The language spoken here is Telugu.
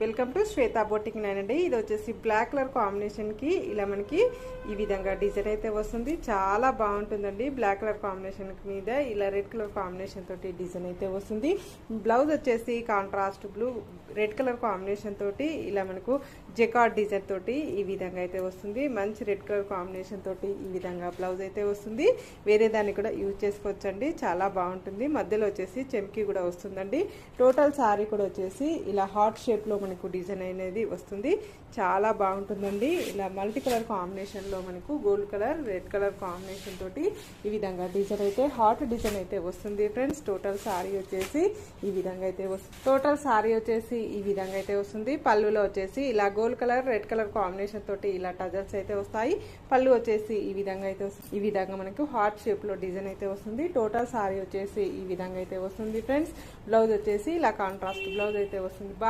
Welcome to Shweta boutique nine అండి. ఇది వచ్చేసి బ్లాక్ కలర్ కాంబినేషన్ కి ఇలా మనకి ఈ విధంగా డిజైన్ అయితే వస్తుంది. చాలా బాగుంటుందండి. బ్లాక్ కలర్ కాంబినేషన్ మీద ఇలా రెడ్ కలర్ కాంబినేషన్ తోటి డిజైన్ అయితే వస్తుంది. బ్లౌజ్ వచ్చేసి contrast blue red colour combination తోటి ఇలా మనకు జెకార్డ్ డిజైన్ తోటి ఈ విధంగా అయితే వస్తుంది. మంచి రెడ్ కలర్ కాంబినేషన్ తోటి ఈ విధంగా బ్లౌజ్ అయితే వస్తుంది. వేరే దాన్ని కూడా యూజ్ చేసుకోవచ్చండి. చాలా బాగుంటుంది. మధ్యలో వచ్చేసి చెమ్కి కూడా వస్తుందండి. టోటల్ సారీ కూడా వచ్చేసి ఇలా హార్ట్ షేప్ లో మనకు డిజైన్ అనేది వస్తుంది. చాలా బాగుంటుందండి. ఇలా మల్టీ కలర్ కాంబినేషన్ లో మనకు gold colour red colour combination తోటి ఈ విధంగా డిజైన్ అయితే హార్ట్ డిజైన్ అయితే వస్తుంది ఫ్రెండ్స్. టోటల్ సారీ వచ్చేసి ఈ విధంగా అయితే వస్తుంది. టోటల్ సారీ వచ్చేసి ఈ విధంగా అయితే వస్తుంది. పళ్ళులో వచ్చేసి ఇలా gold colour red colour combination తోటి ఇలా టజల్స్ అయితే వస్తాయి. పళ్ళు వచ్చేసి ఈ విధంగా అయితే వస్తుంది. ఈ విధంగా మనకు హార్ట్ షేప్ లో డిజైన్ అయితే వస్తుంది. టోటల్ సారీ వచ్చేసి ఈ విధంగా అయితే వస్తుంది ఫ్రెండ్స్. బ్లౌజ్ వచ్చేసి ఇలా కాంట్రాస్ట్ బ్లౌజ్ అయితే వస్తుంది.